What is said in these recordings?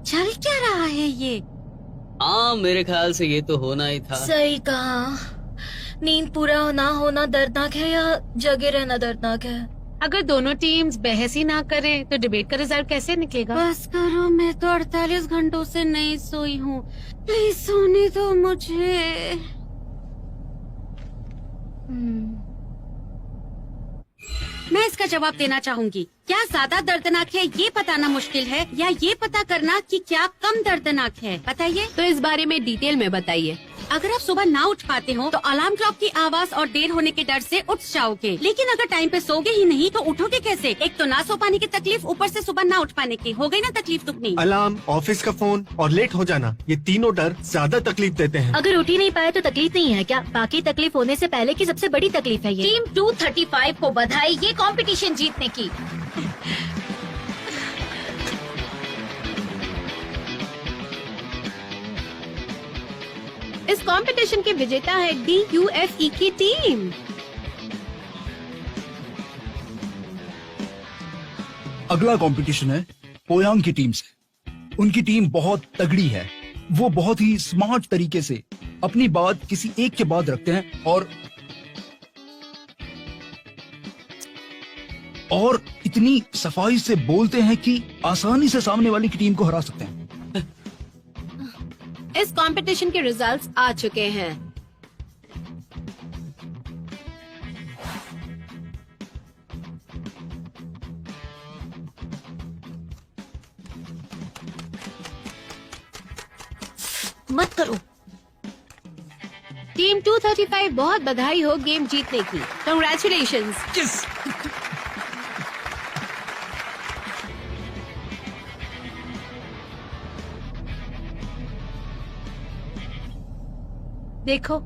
चल क्या रहा है ये? हाँ, मेरे ख्याल से ये तो होना ही था। सही कहा। नींद पूरा ना होना दर्दनाक है या जगे रहना दर्दनाक है? अगर दोनों टीम्स बहस ही ना करें तो डिबेट का रिजल्ट कैसे निकलेगा? बस करो, मैं तो 48 घंटों से नहीं सोई हूँ। प्लीज सोने दो मुझे। मैं इसका जवाब देना चाहूंगी। क्या ज्यादा दर्दनाक है ये बताना मुश्किल है या ये पता करना कि क्या कम दर्दनाक है? बताइए। तो इस बारे में डिटेल में बताइए। अगर आप सुबह ना उठ पाते हो तो अलार्म क्लॉक की आवाज और देर होने के डर से उठ जाओगे, लेकिन अगर टाइम पे सोगे ही नहीं तो उठोगे कैसे? एक तो ना सो पाने की तकलीफ, ऊपर से सुबह ना उठ पाने की, हो गई ना तकलीफ दुगनी। अलार्म, ऑफिस का फोन और लेट हो जाना, ये तीनों डर ज्यादा तकलीफ देते हैं। अगर उठ ही नहीं पाए तो तकलीफ नहीं है क्या? बाकी तकलीफ होने से पहले की सबसे बड़ी तकलीफ है ये। टीम 235 को बधाई ये कंपटीशन जीतने की। इस कंपटीशन के विजेता है DUFE की टीम। अगला कंपटीशन है पोयांग की टीम से। उनकी टीम बहुत तगड़ी है। वो बहुत ही स्मार्ट तरीके से अपनी बात किसी एक के बाद रखते हैं और इतनी सफाई से बोलते हैं कि आसानी से सामने वाली की टीम को हरा सकते हैं। इस कंपटीशन के रिजल्ट्स आ चुके हैं। मत करो। टीम 235 बहुत बधाई हो गेम जीतने की। कांग्रेचुलेशंस। देखो,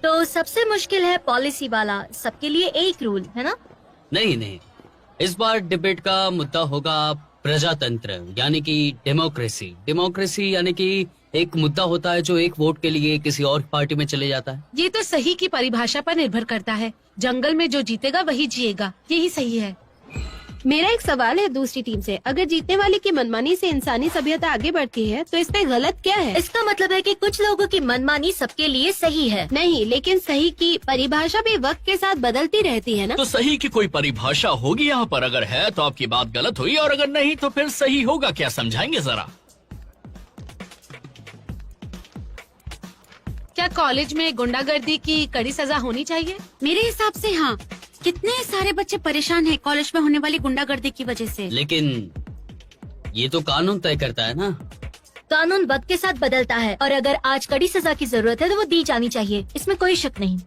तो सबसे मुश्किल है पॉलिसी वाला, सबके लिए एक रूल है ना? नहीं, इस बार डिबेट का मुद्दा होगा प्रजातंत्र, यानी कि डेमोक्रेसी। डेमोक्रेसी यानी कि एक मुद्दा होता है जो एक वोट के लिए किसी और पार्टी में चले जाता है। ये तो सही की परिभाषा पर निर्भर करता है। जंगल में जो जीतेगा वही जिएगा, यही सही है। मेरा एक सवाल है दूसरी टीम से। अगर जीतने वाले की मनमानी से इंसानी सभ्यता आगे बढ़ती है तो इसमें गलत क्या है? इसका मतलब है कि कुछ लोगों की मनमानी सबके लिए सही है। नहीं, लेकिन सही की परिभाषा भी वक्त के साथ बदलती रहती है ना? तो सही की कोई परिभाषा होगी यहाँ पर? अगर है तो आपकी बात गलत हुई, और अगर नहीं तो फिर सही होगा क्या? समझाएंगे जरा। क्या कॉलेज में गुंडागर्दी की कड़ी सजा होनी चाहिए? मेरे हिसाब से हाँ। कितने सारे बच्चे परेशान हैं कॉलेज में होने वाली गुंडागर्दी की वजह से। लेकिन ये तो कानून तय करता है ना। कानून वक्त के साथ बदलता है और अगर आज कड़ी सजा की जरूरत है तो वो दी जानी चाहिए, इसमें कोई शक नहीं।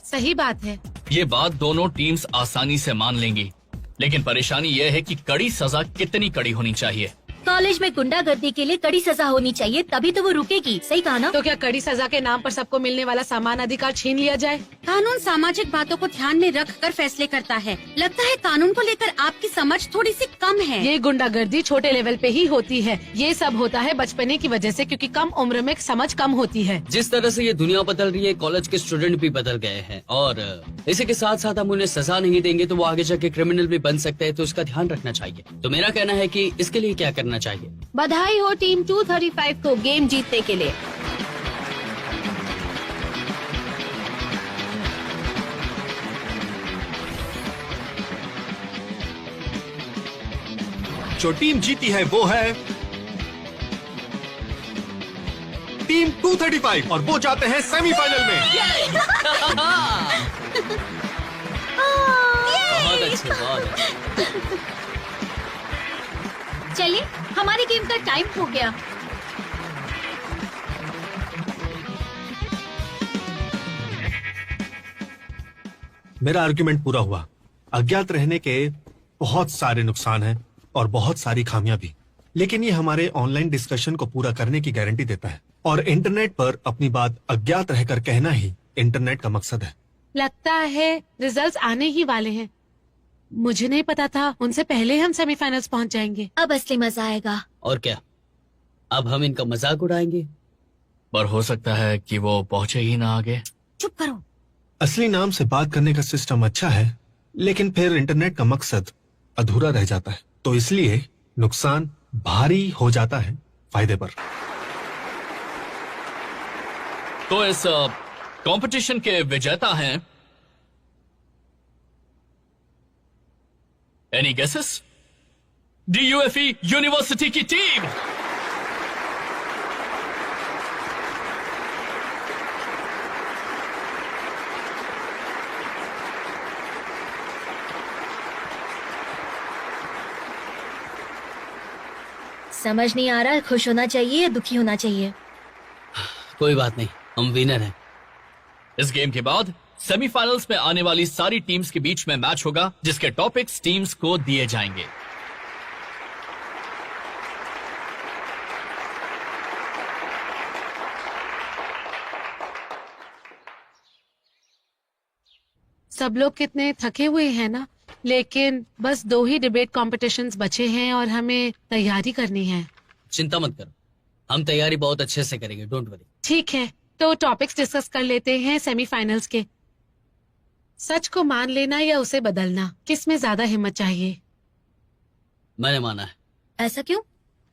सही बात है। ये बात दोनों टीम्स आसानी से मान लेंगी, लेकिन परेशानी ये है कि कड़ी सजा कितनी कड़ी होनी चाहिए। कॉलेज में गुंडागर्दी के लिए कड़ी सजा होनी चाहिए, तभी तो वो रुकेगी। सही कहा ना? तो क्या कड़ी सजा के नाम पर सबको मिलने वाला समान अधिकार छीन लिया जाए? कानून सामाजिक बातों को ध्यान में रख कर फैसले करता है। लगता है कानून को लेकर आपकी समझ थोड़ी सी कम है। ये गुंडागर्दी छोटे लेवल पे ही होती है। ये सब होता है बचपने की वजह से, क्योंकि कम उम्र में समझ कम होती है। जिस तरह से ये दुनिया बदल रही है, कॉलेज के स्टूडेंट भी बदल गए हैं, और इसी के साथ साथ हम उन्हें सजा नहीं देंगे तो वो आगे जाके क्रिमिनल भी बन सकते हैं, तो इसका ध्यान रखना चाहिए। तो मेरा कहना है कि इसके लिए क्या करना चाहिए। बधाई हो टीम 235 को गेम जीतने के लिए। जो टीम जीती है वो है टीम 235 और वो जाते हैं सेमीफाइनल में। बहुत अच्छे, बहुत अच्छे। चलिए, हमारी गेम का टाइम हो गया। मेरा आर्ग्यूमेंट पूरा हुआ। अज्ञात रहने के बहुत सारे नुकसान हैं और बहुत सारी खामियां भी, लेकिन ये हमारे ऑनलाइन डिस्कशन को पूरा करने की गारंटी देता है। और इंटरनेट पर अपनी बात अज्ञात रहकर कहना ही इंटरनेट का मकसद है। लगता है रिजल्ट्स आने ही वाले हैं। मुझे नहीं पता था उनसे पहले हम सेमीफाइनल्स पहुंच जाएंगे। अब असली मजा आएगा। और क्या, अब हम इनका मजाक उड़ाएंगे। पर हो सकता है कि वो पहुंचे ही ना आगे। चुप करो। असली नाम से बात करने का सिस्टम अच्छा है, लेकिन फिर इंटरनेट का मकसद अधूरा रह जाता है, तो इसलिए नुकसान भारी हो जाता है फायदे पर। तो इस कंपटीशन के विजेता हैं एनी गेसेस? DUFE यूनिवर्सिटी की टीम। समझ नहीं आ रहा, खुश होना चाहिए या दुखी होना चाहिए? कोई बात नहीं, हम विनर हैं। इस गेम के बाद सेमीफाइनल्स में आने वाली सारी टीम्स के बीच में मैच होगा, जिसके टॉपिक्स टीम्स को दिए जाएंगे। सब लोग कितने थके हुए हैं ना, लेकिन बस 2 ही डिबेट कॉम्पिटिशन्स बचे हैं और हमें तैयारी करनी है। चिंता मत करो, हम तैयारी बहुत अच्छे से करेंगे, डोंट वरी। ठीक है, तो टॉपिक्स डिस्कस कर लेते हैं सेमीफाइनल्स के। सच को मान लेना या उसे बदलना, किस में ज्यादा हिम्मत चाहिए? मैंने माना है, ऐसा क्यों?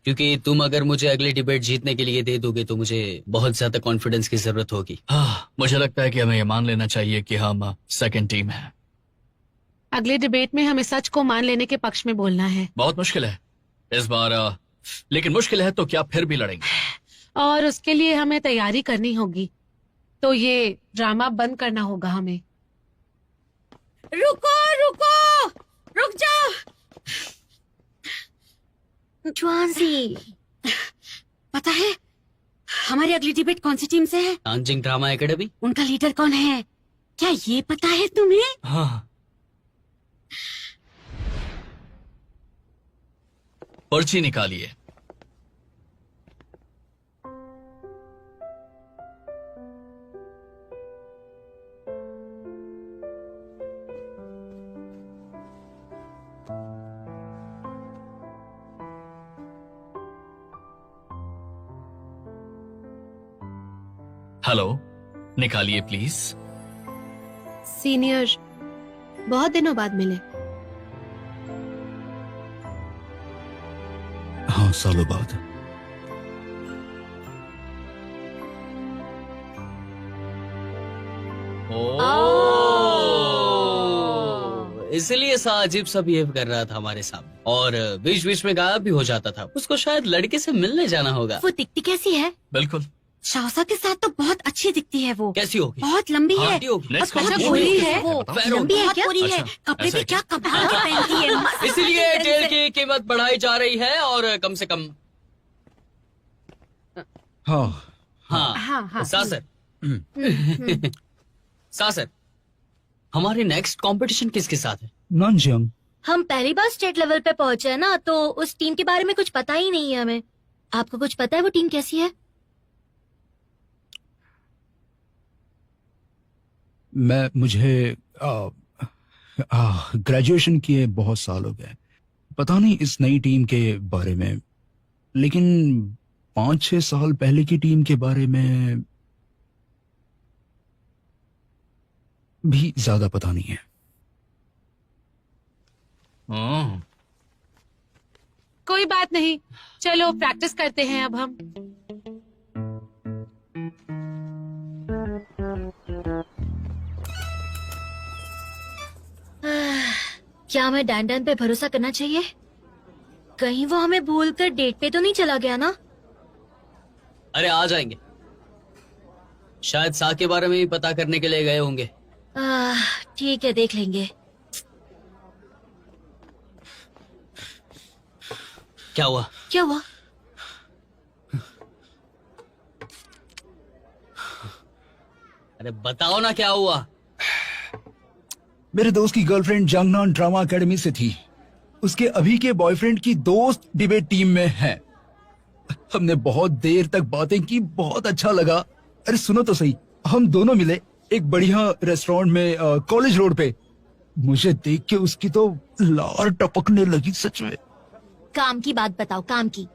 क्योंकि तुम अगर मुझे अगली डिबेट जीतने के लिए दे दोगे तो मुझे बहुत ज्यादा कॉन्फिडेंस की जरूरत होगी। मुझे लगता है कि हमें ये मान लेना चाहिए कि हम सेकंड टीम हैं। अगले डिबेट में हमें सच को मान लेने के पक्ष में बोलना है। बहुत मुश्किल है इस बार, लेकिन मुश्किल है तो क्या फिर भी लड़ेंगे। और उसके लिए हमें तैयारी करनी होगी, तो ये ड्रामा बंद करना होगा हमें। रुको रुको, रुक जाओ। ज्वानसी, पता है हमारी अगली डिबेट कौन सी टीम से है? तानजिंग ड्रामा एकेडमी। उनका लीडर कौन है, क्या ये पता है तुम्हें? हाँ, पर्ची निकालिए। हेलो, निकालिए प्लीज। सीनियर, बहुत दिनों बाद मिले। हाँ, सालों बाद। इसलिए सा अजीब सा बिहेव कर रहा था हमारे सामने और बीच बीच में गायब भी हो जाता था। उसको शायद लड़के से मिलने जाना होगा। वो दिखती कैसी है? बिल्कुल। शाओसा के साथ तो बहुत अच्छी दिखती है वो। कैसी होगी? बहुत लंबी है। हाथी होगी। Let's बहुत go. गोरी है बताओ, वो। बताओ। लंबी है क्या? गोरी है। अच्छा, कपड़े ऐसा भी क्या? क्या कपड़ा के पहनती है। मस्त इसलिए तरीके तेल से। की कीमत बढ़ाई जा रही है और कम से कम। हाँ, हाँ सासर। सासर, हमारे नेक्स्ट कंपटीशन किसके साथ है? नानजियांग। हम पहली बार स्टेट लेवल पे पहुंचे हैं ना, तो उस टीम के बारे में कुछ पता ही नहीं है हमें। आपको कुछ पता है वो टीम कैसी है? मुझे ग्रेजुएशन किए बहुत साल हो गए, पता नहीं इस नई टीम के बारे में, लेकिन 5-6 साल पहले की टीम के बारे में भी ज्यादा पता नहीं है। कोई बात नहीं, चलो प्रैक्टिस करते हैं अब हम। क्या हमें डैन पे भरोसा करना चाहिए? कहीं वो हमें भूलकर डेट पे तो नहीं चला गया ना? अरे आ जाएंगे, शायद सा के बारे में भी पता करने के लिए गए होंगे। ठीक है, देख लेंगे। क्या हुआ? क्या हुआ? अरे बताओ ना क्या हुआ। मेरे दोस्त की गर्लफ्रेंड जंगनान ड्रामा एकेडमी से थी। उसके अभी के बॉयफ्रेंड की दोस्त डिबेट टीम में है। हमने बहुत देर तक बातें की, बहुत अच्छा लगा। अरे सुनो तो सही, हम दोनों मिले एक बढ़िया रेस्टोरेंट में कॉलेज रोड पे। मुझे देख के उसकी तो लार टपकने लगी सच में। काम की बात बताओ, काम की।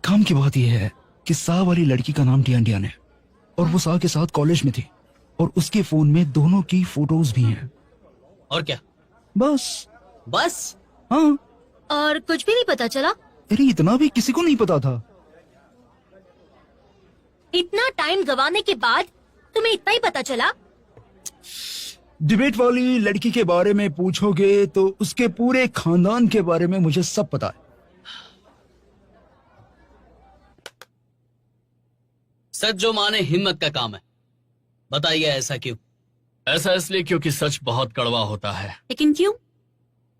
काम की बात यह है कि सा वाली लड़की का नाम डियान डियान है और वो सा के साथ कॉलेज में थी और उसके फोन में दोनों की फोटोज भी हैं। और क्या? बस बस? हाँ। और कुछ भी नहीं पता चला? अरे इतना भी किसी को नहीं पता था। इतना टाइम गवाने के बाद तुम्हें इतना ही पता चला? डिबेट वाली लड़की के बारे में पूछोगे तो उसके पूरे खानदान के बारे में मुझे सब पता है। सच जो माने हिम्मत का काम है। बताइए ऐसा क्यों? ऐसा इसलिए क्योंकि सच बहुत कड़वा होता है। लेकिन क्यों?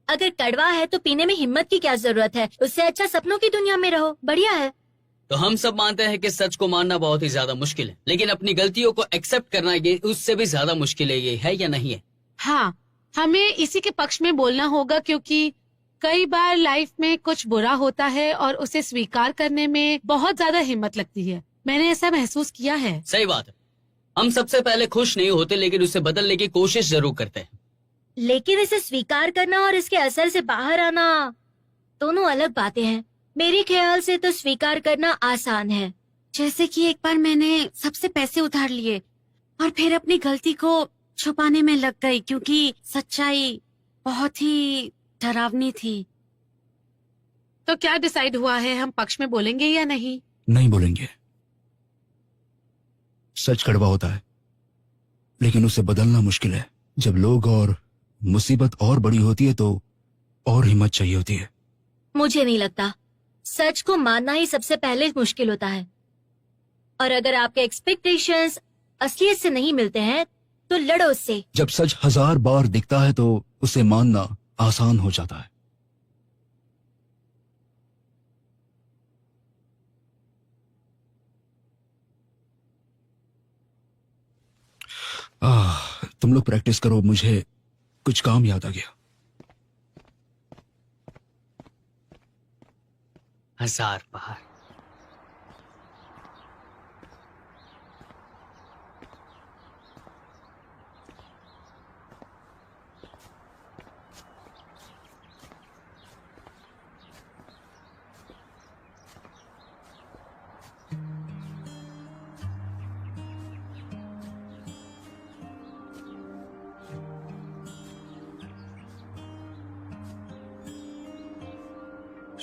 अगर कड़वा है तो पीने में हिम्मत की क्या जरूरत है? उससे अच्छा सपनों की दुनिया में रहो, बढ़िया है। तो हम सब मानते हैं कि सच को मानना बहुत ही ज्यादा मुश्किल है, लेकिन अपनी गलतियों को एक्सेप्ट करना ये उससे भी ज्यादा मुश्किल है। ये है या नहीं है? हाँ, हमें इसी के पक्ष में बोलना होगा क्योंकि कई बार लाइफ में कुछ बुरा होता है और उसे स्वीकार करने में बहुत ज्यादा हिम्मत लगती है। मैंने ऐसा महसूस किया है। सही बात है। हम सबसे पहले खुश नहीं होते, लेकिन उसे बदलने की कोशिश जरूर करते हैं। लेकिन इसे स्वीकार करना और इसके असर से बाहर आना दोनों अलग बातें हैं। मेरे ख्याल से तो स्वीकार करना आसान है। जैसे कि एक बार मैंने सबसे पैसे उधार लिए और फिर अपनी गलती को छुपाने में लग गई क्योंकि सच्चाई बहुत ही डरावनी थी। तो क्या डिसाइड हुआ है, हम पक्ष में बोलेंगे या नहीं? नहीं बोलेंगे। सच कड़वा होता है लेकिन उसे बदलना मुश्किल है। जब लोग और मुसीबत और बड़ी होती है तो और हिम्मत चाहिए होती है। मुझे नहीं लगता। सच को मानना ही सबसे पहले मुश्किल होता है। और अगर आपके एक्सपेक्टेशंस असलियत से नहीं मिलते हैं तो लड़ो उससे। जब सच 1000 बार दिखता है तो उसे मानना आसान हो जाता है। तुम लोग प्रैक्टिस करो, मुझे कुछ काम याद आ गया। 1000 बार।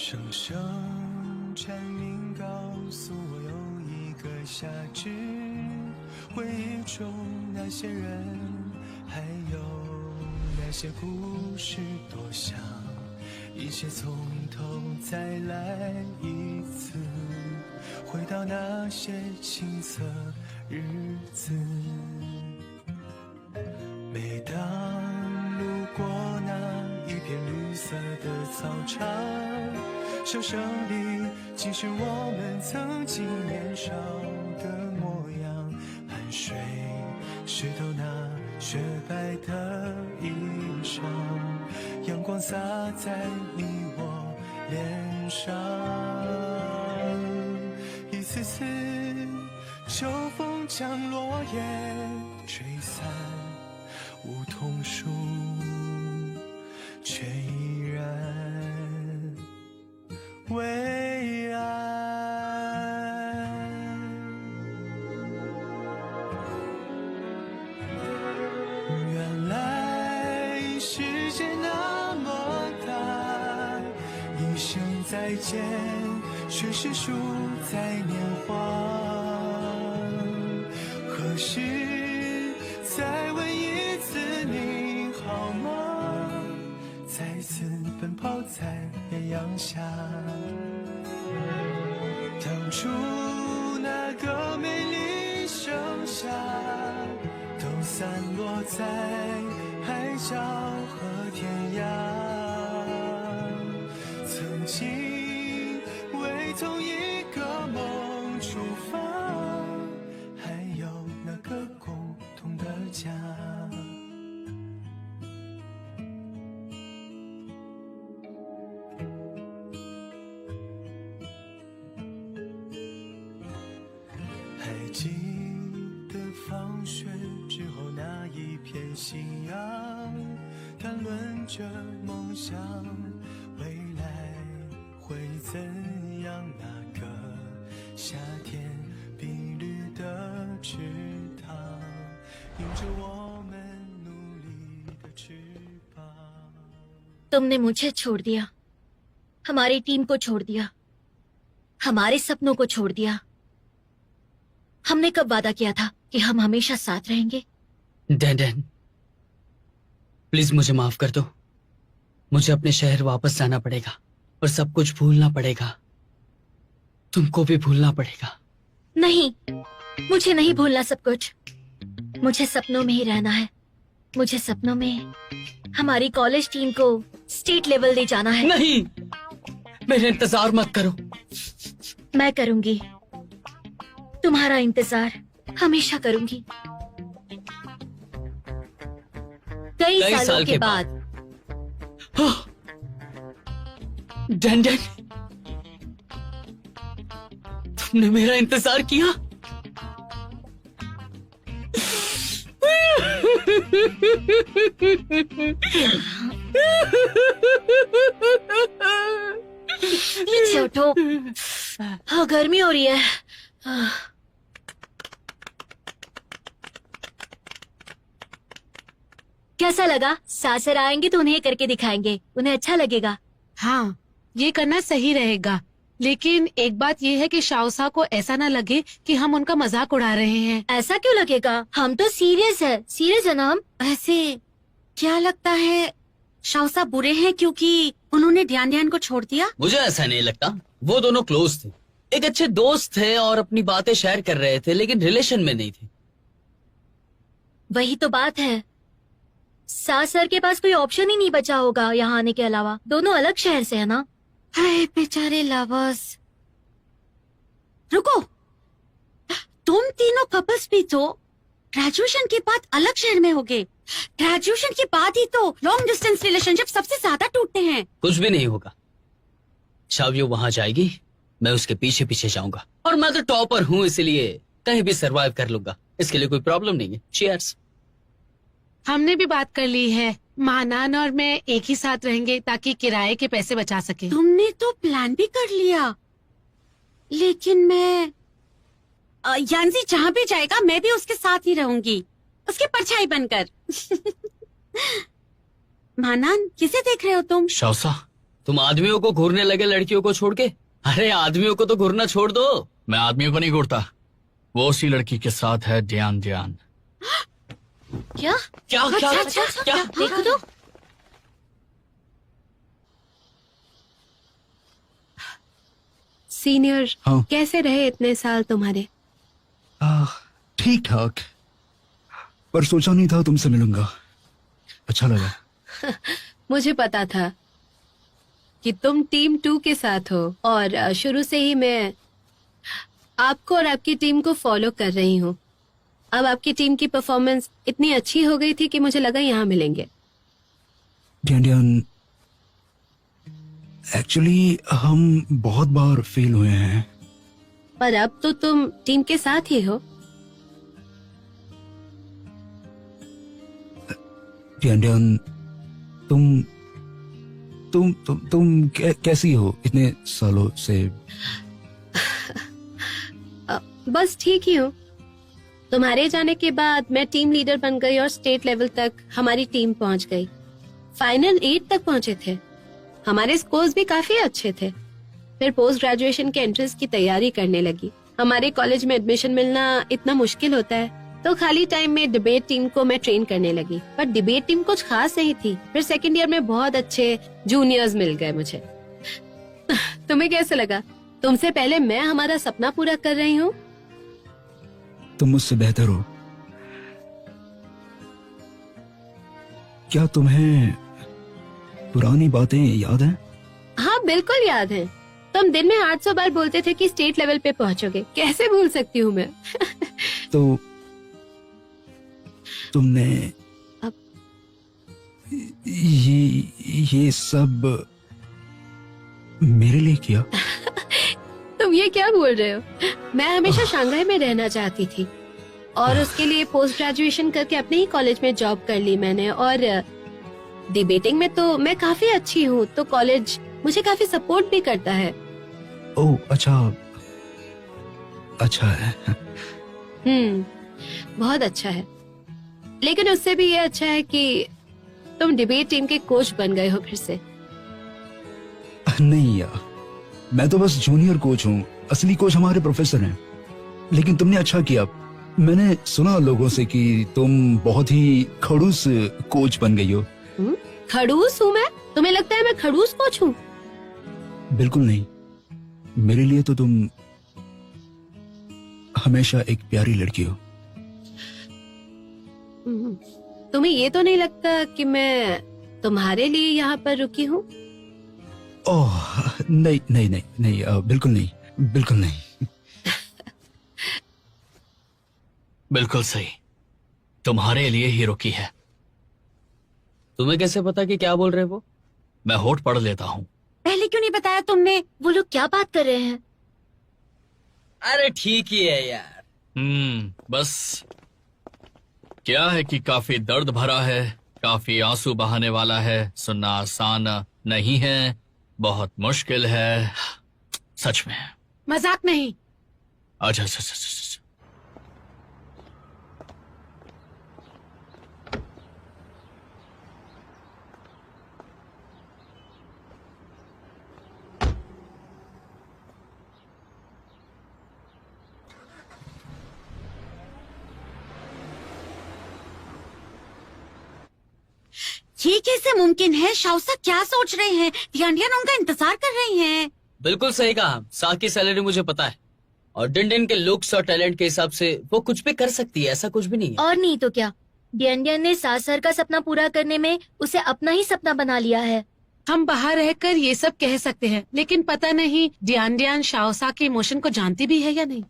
声声蝉鸣告诉我有一个夏至，回忆中那些人，还有那些故事，多想一切从头再来一次，回到那些青涩日子。每当路过那一片绿色的操场，笑声里竟是我们曾经年少的模样，汗水湿透那雪白的衣裳，阳光洒在你我脸上，一次次秋风将落叶吹散，梧桐树却依然微安。原来世界那么大，一声再见却是输在年华。何时再问一次你好吗？再次奔跑在艳阳下，当初那个美丽盛夏，都散落在海角和天涯。曾经为同一个梦出发，还有那个共同的家。着梦想，未来会怎样？那个夏天，碧绿的池塘，映着我们努力的翅膀。 तुमने मुझे छोड़ दिया, हमारी टीम को छोड़ दिया, हमारे सपनों को छोड़ दिया। हमने कब वादा किया था कि हम हमेशा साथ रहेंगे? डैन, प्लीज मुझे माफ कर दो। मुझे अपने शहर वापस जाना पड़ेगा और सब कुछ भूलना पड़ेगा। तुमको भी भूलना पड़ेगा। नहीं, मुझे नहीं भूलना सब कुछ। मुझे सपनों में ही रहना है। मुझे सपनों में हमारी कॉलेज टीम को स्टेट लेवल ले जाना है। नहीं, मेरा इंतजार मत करो। मैं करूंगी, तुम्हारा इंतजार हमेशा करूंगी। कई सालों के बाद। डैन, तुमने मेरा इंतजार किया। पीछे उठो। हाँ, गर्मी हो रही है। कैसा लगा? सासर आएंगे तो उन्हें करके दिखाएंगे, उन्हें अच्छा लगेगा। हाँ, ये करना सही रहेगा। लेकिन एक बात ये है कि शाओसा को ऐसा ना लगे कि हम उनका मजाक उड़ा रहे हैं। ऐसा क्यों लगेगा? हम तो सीरियस है ना हम। ऐसे क्या लगता है शाओसा बुरे हैं क्योंकि उन्होंने ध्यान को छोड़ दिया? मुझे ऐसा नहीं लगता। वो दोनों क्लोज थे, एक अच्छे दोस्त थे और अपनी बातें शेयर कर रहे थे, लेकिन रिलेशन में नहीं थे। वही तो बात है। सासर के पास कोई ऑप्शन ही नहीं बचा होगा यहाँ आने के अलावा। दोनों अलग शहर से है ना। हाय बेचारे लवर्स। रुको, तुम तीनों कपल्स भी तो ग्रेजुएशन के बाद अलग शहर में होगे। ग्रेजुएशन के बाद ही तो लॉन्ग डिस्टेंस रिलेशनशिप सबसे ज्यादा टूटते हैं। कुछ भी नहीं होगा। शाव्यो वहां जाएगी, मैं उसके पीछे पीछे जाऊंगा, और मैं तो टॉपर हूँ, इसलिए कहीं भी सरवाइव कर लूंगा। इसके लिए कोई प्रॉब्लम नहीं है। चीयर्स। हमने भी बात कर ली है, महानान और मैं एक ही साथ रहेंगे ताकि किराए के पैसे बचा सके। तुमने तो प्लान भी कर लिया, लेकिन मैं यान्जी जहाँ भी जाएगा मैं भी उसके साथ ही रहूंगी, उसकी परछाई बनकर। महानान, किसे देख रहे हो तुम? शाओसा, तुम आदमियों को घूरने लगे लड़कियों को छोड़ के। अरे आदमियों को तो घूरना छोड़ दो। मैं आदमियों को नहीं घूरता। वो उसी लड़की के साथ है, ध्यान। क्या? क्या क्या अच्छा, क्या? देखो तो। सीनियर, हाँ। कैसे रहे इतने साल तुम्हारे? ठीक ठाक, पर सोचा नहीं था तुमसे मिलूंगा। अच्छा लगा। मुझे पता था कि तुम टीम 2 के साथ हो और शुरू से ही मैं आपको और आपकी टीम को फॉलो कर रही हूँ। अब आपकी टीम की परफॉर्मेंस इतनी अच्छी हो गई थी कि मुझे लगा यहाँ मिलेंगे। ध्यान, एक्चुअली हम बहुत बार फेल हुए हैं। पर अब तो तुम टीम के साथ ही हो। ध्यान, तुम कैसी हो इतने सालों से? बस ठीक ही हूँ। तुम्हारे जाने के बाद मैं टीम लीडर बन गई और स्टेट लेवल तक हमारी टीम पहुँच गई। फाइनल 8 तक पहुँचे थे। हमारे स्कोर्स भी काफी अच्छे थे। फिर पोस्ट ग्रेजुएशन के एंट्रेंस की तैयारी करने लगी। हमारे कॉलेज में एडमिशन मिलना इतना मुश्किल होता है, तो खाली टाइम में डिबेट टीम को मैं ट्रेन करने लगी। पर डिबेट टीम कुछ खास नहीं थी। फिर सेकंड ईयर में बहुत अच्छे जूनियर्स मिल गए मुझे। तुम्हें कैसे लगा? तुमसे पहले मैं हमारा सपना पूरा कर रही हूँ। तुम मुझसे बेहतर हो। क्या तुम्हें पुरानी बातें याद हैं? हाँ, बिल्कुल याद है। तुम दिन में 800 बार बोलते थे कि स्टेट लेवल पे पहुंचोगे। कैसे भूल सकती हूँ मैं? तो तुमने अब ये सब मेरे लिए किया? तुम ये क्या बोल रहे हो? मैं हमेशा शंघाई में रहना चाहती थी और उसके लिए पोस्ट ग्रेजुएशन करके अपने ही कॉलेज में जॉब कर ली मैंने। और डिबेटिंग में तो मैं काफी अच्छी हूँ, तो कॉलेज मुझे काफी सपोर्ट भी करता है। ओह अच्छा है। बहुत अच्छा है। लेकिन उससे भी ये अच्छा है कि तुम डिबेट टीम के कोच बन गए हो फिर से। नहीं यार, मैं तो बस जूनियर कोच हूँ, असली कोच हमारे प्रोफेसर हैं। लेकिन तुमने अच्छा किया, मैंने सुना लोगों से कि तुम बहुत ही खड़ूस कोच बन गई हो। खड़ूस हूँ मैं? तुम्हें लगता है मैं खड़ूस कोच हूँ? बिल्कुल नहीं, मेरे लिए तो तुम हमेशा एक प्यारी लड़की हो। तुम्हें ये तो नहीं लगता कि मैं तुम्हारे लिए यहाँ पर रुकी हूँ? ओह नहीं नहीं नहीं नहीं, बिल्कुल नहीं, बिल्कुल नहीं। बिल्कुल सही, तुम्हारे लिए ही रुकी है। तुम्हें कैसे पता कि क्या बोल रहे वो? मैं होठ पढ़ लेता हूँ। पहले क्यों नहीं बताया तुमने? वो लोग क्या बात कर रहे हैं? अरे ठीक ही है यार। बस क्या है कि काफी दर्द भरा है, काफी आंसू बहाने वाला है, सुनना आसान नहीं है, बहुत मुश्किल है, सच में। मजाक नहीं। अच्छा अच्छा अच्छा अच्छा। ये कैसे मुमकिन है? शाओसा क्या सोच रहे हैं? टियानटियान उनका इंतजार कर रही हैं। बिल्कुल सही कहा, साग की सैलरी मुझे पता है, और डिन के लुक्स और टैलेंट के हिसाब से वो कुछ भी कर सकती है, ऐसा कुछ भी नहीं है। और नहीं तो क्या, डियन ने सास सर का सपना पूरा करने में उसे अपना ही सपना बना लिया है। हम बाहर रहकर ये सब कह सकते हैं, लेकिन पता नहीं डियान शाओसा के इमोशन को जानती भी है या नहीं।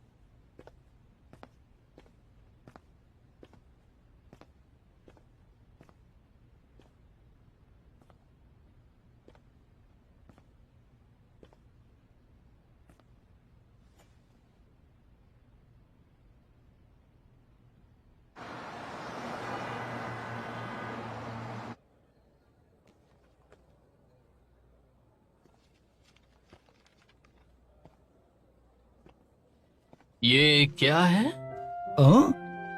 ये क्या है?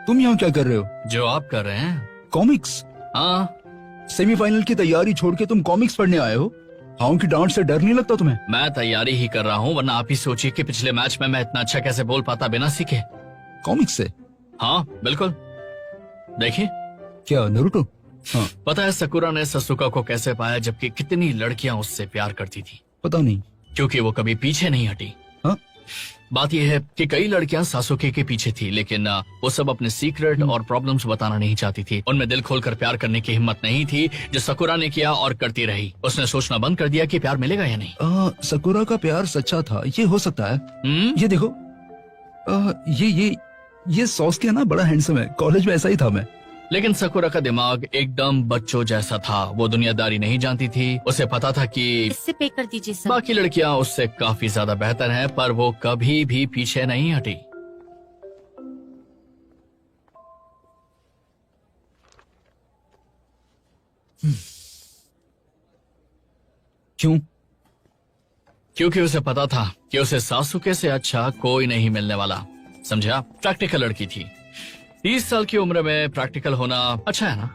तुम यहाँ क्या कर रहे हो? जो आप कर रहे हैं? कॉमिक्स? हाँ। सेमीफाइनल की तैयारी छोड़ के तुम कॉमिक्स पढ़ने आए हो? हाउ की डांट से डर नहीं लगता तुम्हें? मैं तैयारी ही कर रहा हूँ, वरना आप ही सोचिए कि पिछले मैच में मैं इतना अच्छा कैसे बोल पाता बिना सीखे। कॉमिक्स से? हाँ बिल्कुल। देखिए। क्या नारुतो? हाँ। पता है सकुरा ने ससुका को कैसे पाया, जबकि कितनी लड़कियां उससे प्यार करती थी? पता नहीं। क्योंकि वो कभी पीछे नहीं हटी। हाँ? बात यह है कि कई लड़कियां सासुके के पीछे थी, लेकिन वो सब अपने सीक्रेट और प्रॉब्लम्स बताना नहीं चाहती थी। उनमें दिल खोलकर प्यार करने की हिम्मत नहीं थी, जो सकुरा ने किया और करती रही। उसने सोचना बंद कर दिया कि प्यार मिलेगा या नहीं। सकुरा का प्यार सच्चा था, ये हो सकता है। ये देखो, ये सॉस के ना बड़ा हैंडसम है, कॉलेज में ऐसा ही था मैं। लेकिन सकुरा का दिमाग एकदम बच्चों जैसा था। वो दुनियादारी नहीं जानती थी। उसे पता था कि इससे पे कर दीजिए सर। बाकी लड़कियां उससे काफी ज्यादा बेहतर हैं, पर वो कभी भी पीछे नहीं हटी। क्यों? क्योंकि उसे पता था कि उसे सासुके से अच्छा कोई नहीं मिलने वाला। समझा? प्रैक्टिकल लड़की थी। 30 साल की उम्र में प्रैक्टिकल होना अच्छा है ना?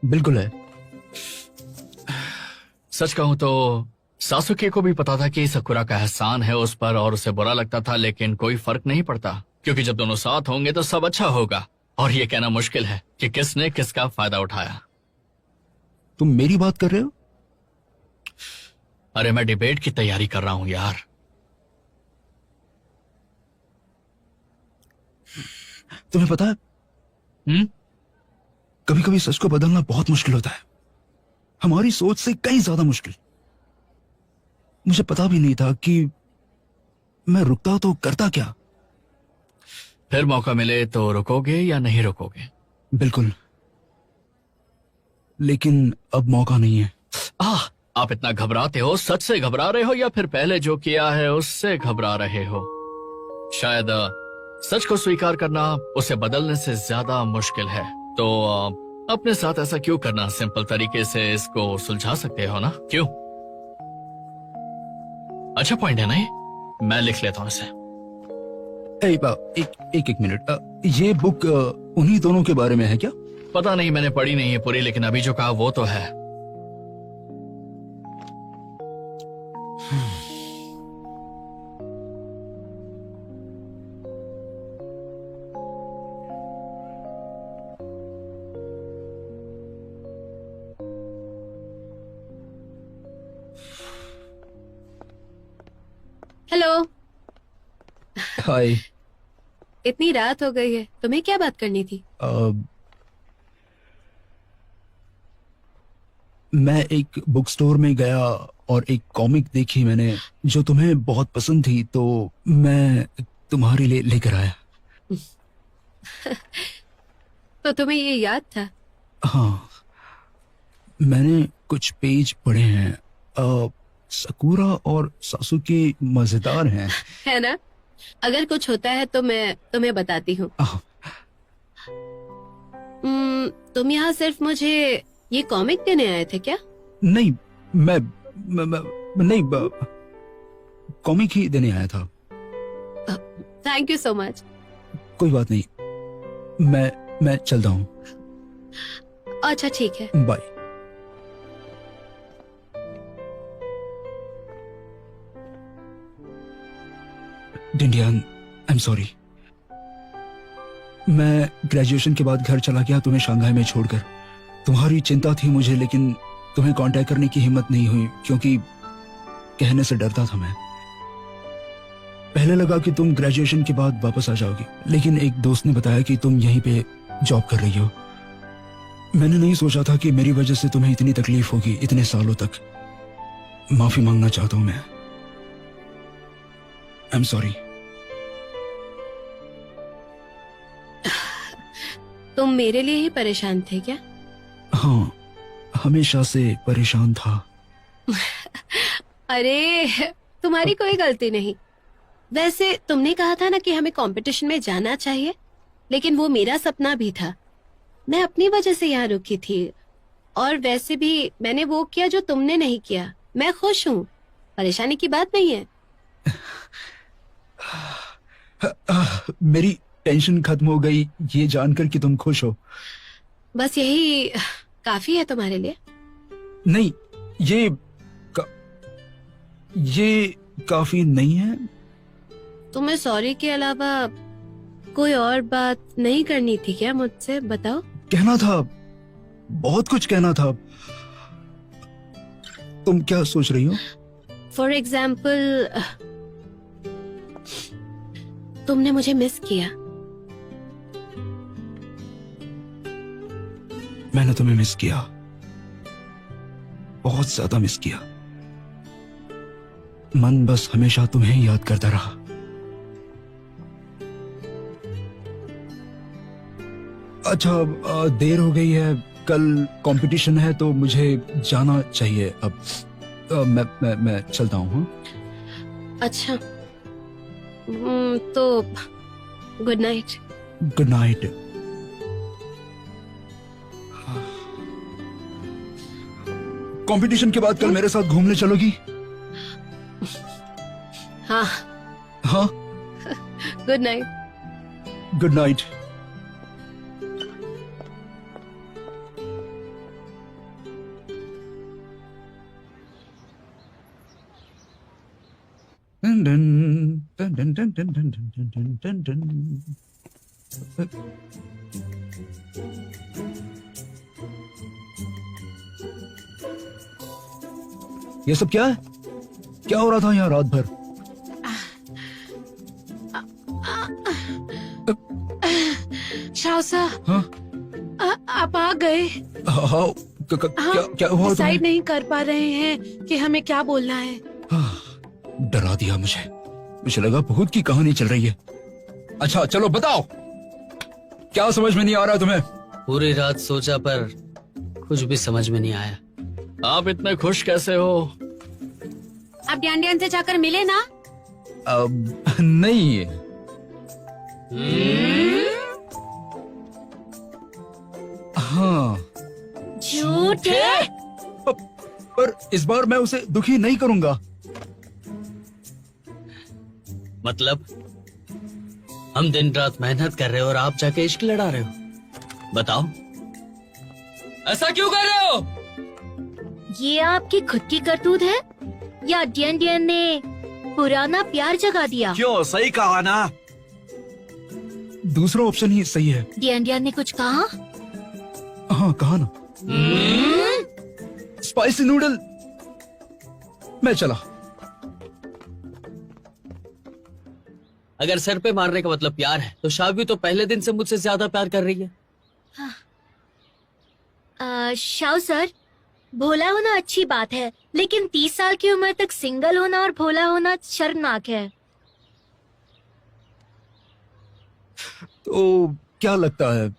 बिल्कुल है। सच कहूं तो सासुके को भी पता था कि सकुरा का एहसान है उस पर, और उसे बुरा लगता था, लेकिन कोई फर्क नहीं पड़ता, क्योंकि जब दोनों साथ होंगे तो सब अच्छा होगा। और ये कहना मुश्किल है कि किसने किसका फायदा उठाया। तुम मेरी बात कर रहे हो? अरे मैं डिबेट की तैयारी कर रहा हूं यार। तुम्हें पता है, कभी कभी सच को बदलना बहुत मुश्किल होता है, हमारी सोच से कहीं ज्यादा मुश्किल। मुझे पता भी नहीं था कि मैं रुकता तो करता क्या। फिर मौका मिले तो रुकोगे या नहीं रुकोगे? बिल्कुल, लेकिन अब मौका नहीं है। आप इतना घबराते हो, सच से घबरा रहे हो या फिर पहले जो किया है उससे घबरा रहे हो? शायद सच को स्वीकार करना उसे बदलने से ज्यादा मुश्किल है। तो अपने साथ ऐसा क्यों करना, सिंपल तरीके से इसको सुलझा सकते हो ना, क्यों? अच्छा पॉइंट है ना ये, मैं लिख लेता हूँ इसे। एक मिनट, ये बुक उन्हीं दोनों के बारे में है क्या? पता नहीं, मैंने पढ़ी नहीं है पूरी, लेकिन अभी जो कहा वो तो है। हेलो। हाय। इतनी रात हो गई है, तुम्हें क्या बात करनी थी? मैं एक बुक स्टोर में गया और एक कॉमिक देखी मैंने जो तुम्हें बहुत पसंद थी, तो मैं तुम्हारे लिए लेकर आया। तो तुम्हें ये याद था? हाँ, मैंने कुछ पेज पढ़े हैं। सकुरा और सासुके मजेदार हैं। है ना? अगर कुछ होता है तो मैं तुम्हें बताती हूँ। तुम यहाँ सिर्फ मुझे ये कॉमिक देने आए थे क्या? नहीं, मैं नहीं, कॉमिक ही देने आया था। Thank you so much. कोई बात नहीं, मैं चलता हूँ। अच्छा ठीक है, बाय। डिंडियन, आई एम सॉरी। मैं ग्रेजुएशन के बाद घर चला गया तुम्हें शंघाई में छोड़कर। तुम्हारी चिंता थी मुझे, लेकिन तुम्हें कांटेक्ट करने की हिम्मत नहीं हुई क्योंकि कहने से डरता था मैं। पहले लगा कि तुम ग्रेजुएशन के बाद वापस आ जाओगी, लेकिन एक दोस्त ने बताया कि तुम यहीं पे जॉब कर रही हो। मैंने नहीं सोचा था कि मेरी वजह से तुम्हें इतनी तकलीफ होगी इतने सालों तक। माफी मांगना चाहता हूं मैं। आई एम सॉरी। तुम मेरे लिए ही परेशान थे क्या? हाँ, हमेशा से परेशान था। अरे तुम्हारी कोई गलती नहीं। वैसे तुमने कहा था ना कि हमें कंपटीशन में जाना चाहिए, लेकिन वो मेरा सपना भी था। मैं अपनी वजह से यहाँ रुकी थी, और वैसे भी मैंने वो किया जो तुमने नहीं किया। मैं खुश हूँ, परेशानी की बात नहीं है। मेरी टेंशन खत्म हो गई ये जानकर कि तुम खुश हो। बस यही काफी है तुम्हारे लिए। नहीं, ये काफी नहीं है। तुम्हें सॉरी के अलावा कोई और बात नहीं करनी थी क्या मुझसे? बताओ। कहना था, बहुत कुछ कहना था। तुम क्या सोच रही हो? फॉर एग्जाम्पल, तुमने मुझे मिस किया। मैंने तुम्हें मिस किया, बहुत ज्यादा मिस किया। मन बस हमेशा तुम्हें याद करता रहा। अच्छा, देर हो गई है, कल कंपटीशन है तो मुझे जाना चाहिए अब। मैं चलता हूँ। अच्छा, तो good night. Good night. Competition के बाद कल मेरे साथ घूमने चलोगी? हाँ। हाँ। Good night. Good night. ये सब क्या है? क्या हो रहा था यहाँ रात भर? शाओसा, हाँ? आप आ गए। हाँ, क्या हुआ? डिसाइड नहीं कर पा रहे हैं कि हमें क्या बोलना है। डरा दिया मुझे लगा बहुत की कहानी चल रही है। अच्छा चलो बताओ, क्या समझ में नहीं आ रहा तुम्हें? पूरी रात सोचा पर कुछ भी समझ में नहीं आया। आप इतने खुश कैसे हो? आप ड्यान से जाकर मिले ना? नहीं। हाँ, हाँ, झूठे। पर इस बार मैं उसे दुखी नहीं करूंगा। मतलब हम दिन रात मेहनत कर रहे हो और आप जाके इश्क लड़ा रहे हो? बताओ, ऐसा क्यों कर रहे हो? ये आपकी खुद की करतूत है या डियन ने पुराना प्यार जगा दिया? क्यों, सही कहा ना। दूसरा ऑप्शन ही सही है। डियन ने कुछ कहा? हाँ, कहा ना। Spicy noodle. मैं चला। अगर सर पे मारने का मतलब प्यार है तो शावी तो पहले दिन से मुझसे ज्यादा प्यार कर रही है। शाव सर, भोला होना अच्छी बात है, लेकिन 30 साल की उम्र तक सिंगल होना और भोला होना शर्मनाक है। तो क्या लगता है?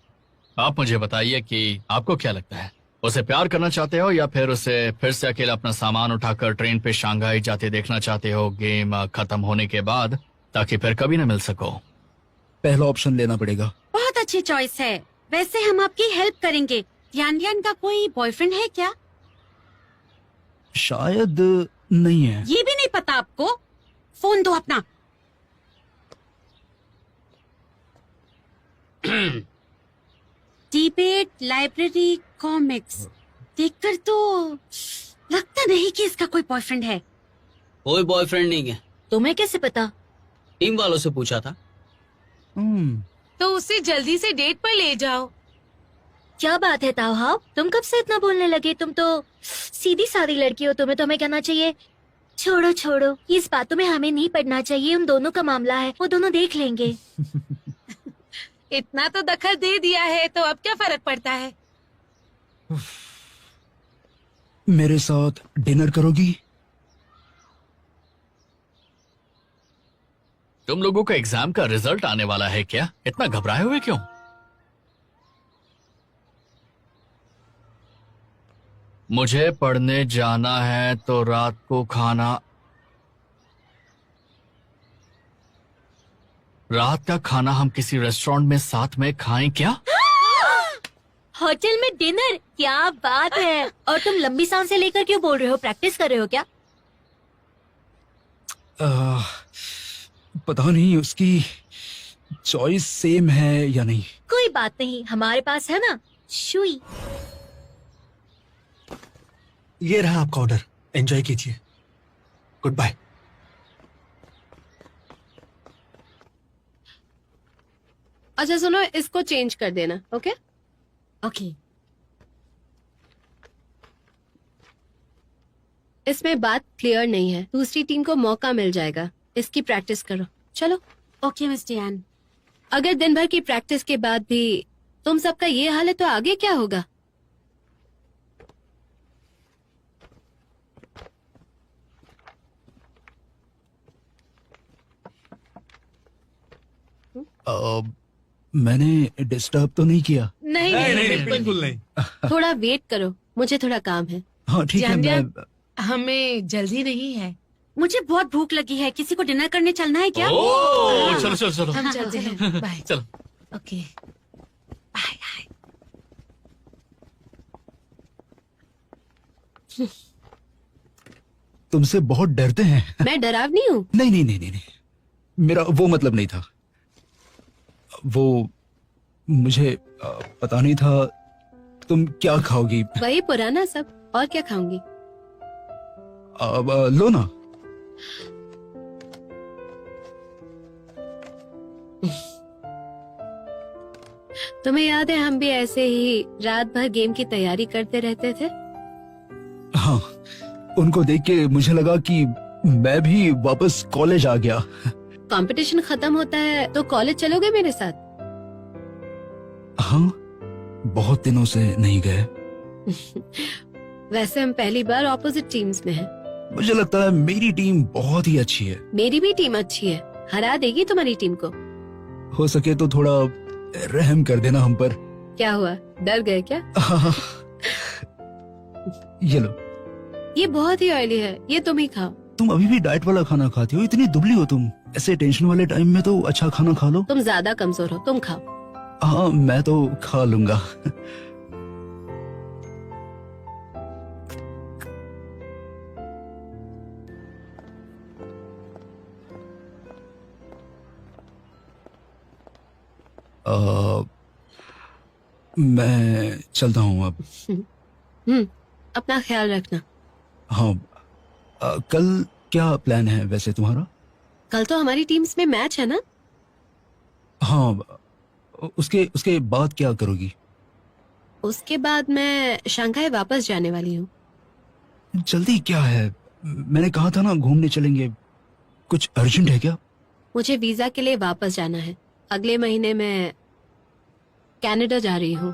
आप मुझे बताइए कि आपको क्या लगता है? उसे प्यार करना चाहते हो या फिर उसे फिर से अकेला अपना सामान उठाकर ट्रेन पे शंघाई जाते देखना चाहते हो गेम खत्म होने के बाद, ताकि फिर कभी न मिल सको? पहला ऑप्शन लेना पड़ेगा। बहुत अच्छी चॉइस है। वैसे हम आपकी हेल्प करेंगे। ध्यान का कोई बॉयफ्रेंड है क्या? शायद नहीं है। ये भी नहीं पता आपको? फोन दो अपना। डिबेट लाइब्रेरी कॉमिक्स देखकर तो लगता नहीं कि इसका कोई बॉयफ्रेंड है। कोई बॉयफ्रेंड नहीं है। तुम्हें कैसे पता? टीम वालों से पूछा था। तो उसे जल्दी से डेट पर ले जाओ। क्या बात है ताओहाव, तुम कब से इतना बोलने लगे? तुम तो सीधी सादी लड़की हो, तुम्हें तो हमें कहना चाहिए छोड़ो छोड़ो, इस बातों में हमें नहीं पड़ना चाहिए, उन दोनों का मामला है, वो दोनों देख लेंगे। इतना तो दखल दे दिया है तो अब क्या फर्क पड़ता है? मेरे साथ डिनर करोगी? तुम लोगों का एग्जाम का रिजल्ट आने वाला है क्या? इतना घबराए हुए क्यों? मुझे पढ़ने जाना है तो रात को रात का खाना हम किसी रेस्टोरेंट में साथ में खाएं क्या? होटल में डिनर? क्या बात है। और तुम लंबी सांसें लेकर क्यों बोल रहे हो? प्रैक्टिस कर रहे हो क्या? पता नहीं उसकी चॉइस सेम है या नहीं। कोई बात नहीं, हमारे पास है ना शुई। ये रहा आपका ऑर्डर, एंजॉय कीजिए। Good bye. अच्छा सुनो, इसको चेंज कर देना। Okay okay. इसमें बात क्लियर नहीं है, दूसरी टीम को मौका मिल जाएगा। इसकी प्रैक्टिस करो। चलो। Okay miss Diane. अगर दिन भर की प्रैक्टिस के बाद भी तुम सबका ये हाल है तो आगे क्या होगा? मैंने डिस्टर्ब तो नहीं किया? नहीं नहीं, बिल्कुल नहीं। थोड़ा वेट करो, मुझे थोड़ा काम है। हाँ ठीक है। जान मैं हमें जल्दी नहीं है। मुझे बहुत भूख लगी है, किसी को डिनर करने चलना है क्या? ओह, चलो चलो चलो हम चलते हैं। बाय। चलो। Okay bye bye. तुमसे बहुत डरते हैं। मैं डरावनी हूँ? नहीं नहीं नहीं नहीं नहीं, मेरा वो मतलब नहीं था। वो मुझे पता नहीं था तुम क्या खाओगी। वही पुराना सब, और क्या खाऊंगी? अब लो ना। तुम्हें याद है हम भी ऐसे ही रात भर गेम की तैयारी करते रहते थे? हाँ, उनको देख के मुझे लगा कि मैं भी वापस कॉलेज आ गया। कंपटीशन खत्म होता है तो कॉलेज चलोगे मेरे साथ? हाँ, बहुत दिनों से नहीं गए। वैसे हम पहली बार ऑपोजिट टीम्स में हैं। मुझे लगता है मेरी टीम बहुत ही अच्छी है। मेरी भी टीम अच्छी है, हरा देगी तुम्हारी टीम को। हो सके तो थोड़ा रहम कर देना हम पर। क्या हुआ, डर गए क्या? ये लो। ये बहुत ही ऑयली है, ये तुम ही खाओ। तुम अभी भी डाइट वाला खाना खाती हो? इतनी दुबली हो तुम। ऐसे टेंशन वाले टाइम में तो अच्छा खाना खा लो। तुम ज्यादा कमजोर हो, तुम खाओ। हाँ, मैं तो खा लूंगा। मैं चलता हूँ अब। अपना ख्याल रखना। हाँ, कल क्या प्लान है वैसे तुम्हारा? कल तो हमारी टीम्स में मैच है ना? हाँ, उसके बाद क्या करोगी? उसके बाद मैं शंघाई वापस जाने वाली हूँ। जल्दी क्या है? मैंने कहा था ना घूमने चलेंगे। कुछ अर्जेंट है क्या? मुझे वीजा के लिए वापस जाना है। अगले महीने मैं कनाडा जा रही हूँ।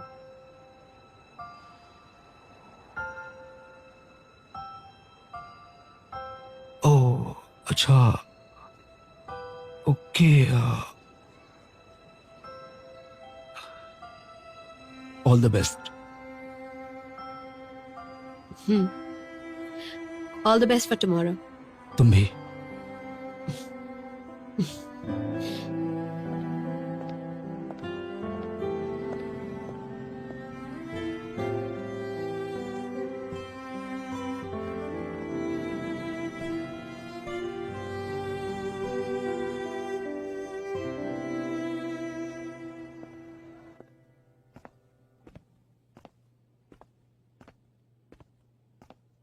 ओह अच्छा, okay. All the best. All the best for tomorrow. तुम भी।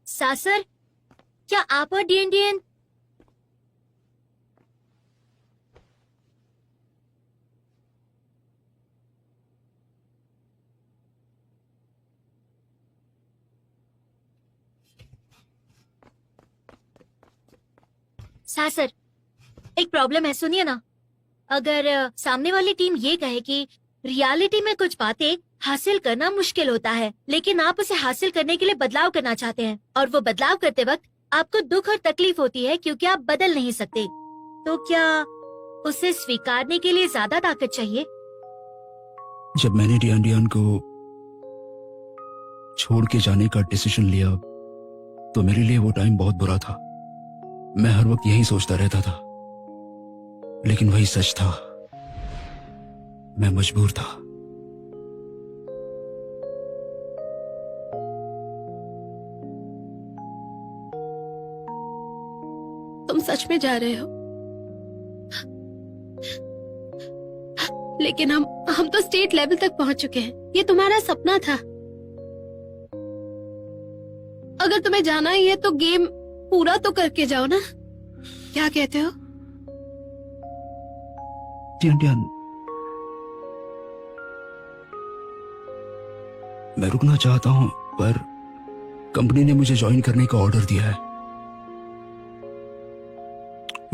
सासर, क्या आप और डीएनडीएन सासर, एक प्रॉब्लम है, सुनिए ना। अगर सामने वाली टीम ये कहे कि रियलिटी में कुछ बातें हासिल करना मुश्किल होता है, लेकिन आप उसे हासिल करने के लिए बदलाव करना चाहते हैं, और वो बदलाव करते वक्त आपको दुख और तकलीफ होती है क्योंकि आप बदल नहीं सकते, तो क्या उसे स्वीकारने के लिए ज्यादा ताकत चाहिए? जब मैंने डियान को छोड़ के जाने का डिसीजन लिया तो मेरे लिए वो टाइम बहुत बुरा था। मैं हर वक्त यही सोचता रहता था, लेकिन वही सच था, मैं मजबूर था। तुम सच में जा रहे हो? लेकिन हम तो स्टेट लेवल तक पहुंच चुके हैं। ये तुम्हारा सपना था। अगर तुम्हें जाना ही है तो गेम पूरा तो करके जाओ ना। क्या कहते हो? डियान, मैं रुकना चाहता हूं, पर कंपनी ने मुझे ज्वाइन करने का ऑर्डर दिया है।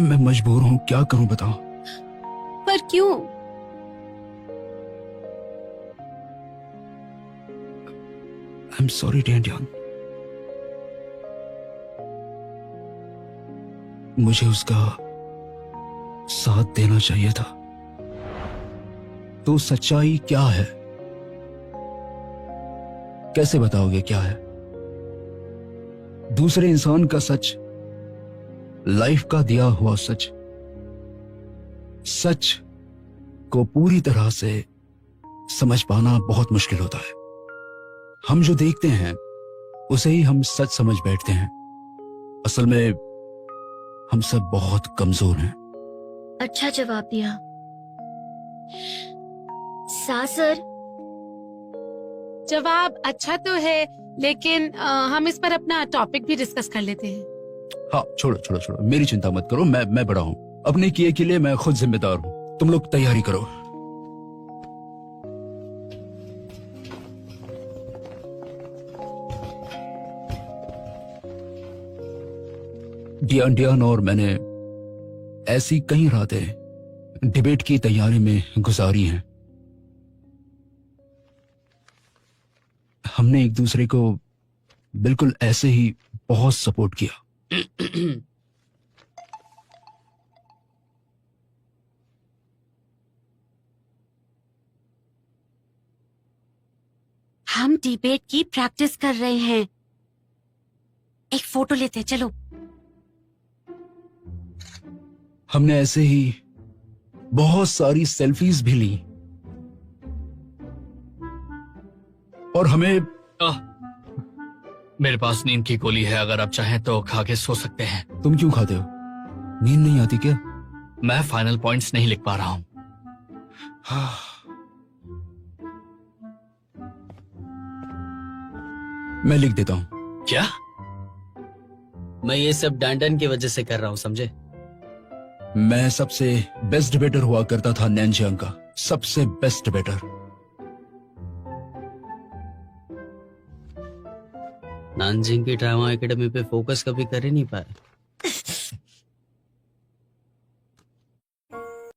मैं मजबूर हूं, क्या करूं बताओ? पर क्यों? I am sorry Diane. मुझे उसका साथ देना चाहिए था। तो सच्चाई क्या है? कैसे बताओगे क्या है? दूसरे इंसान का सच, लाइफ का दिया हुआ सच। सच को पूरी तरह से समझ पाना बहुत मुश्किल होता है। हम जो देखते हैं उसे ही हम सच समझ बैठते हैं। असल में हम सब बहुत कमजोर हैं। अच्छा जवाब दिया सासर। जवाब अच्छा तो है, लेकिन हम इस पर अपना टॉपिक भी डिस्कस कर लेते हैं। हाँ, छोड़ो, मेरी चिंता मत करो। मैं बड़ा हूँ, अपने किए के लिए मैं खुद जिम्मेदार हूँ। तुम लोग तैयारी करो। डियान और मैंने ऐसी कई रातें डिबेट की तैयारी में गुजारी हैं। हमने एक दूसरे को बिल्कुल ऐसे ही बहुत सपोर्ट किया। हम डिबेट की प्रैक्टिस कर रहे हैं। एक फोटो लेते हैं, चलो। हमने ऐसे ही बहुत सारी सेल्फीज भी ली, और हमें मेरे पास नींद की गोली है, अगर आप चाहें तो खा के सो सकते हैं। तुम क्यों खाते हो? नींद नहीं आती क्या? मैं फाइनल पॉइंट्स नहीं लिख पा रहा हूँ। मैं लिख देता हूँ। क्या? मैं ये सब डैंडन की वजह से कर रहा हूँ, समझे? मैं सबसे बेस्ट डिबेटर हुआ करता था नैनजियांग का, सबसे बेस्ट डिबेटर। नानजिंग की ड्रामा एकेडमी पे फोकस कभी कर ही नहीं पाया।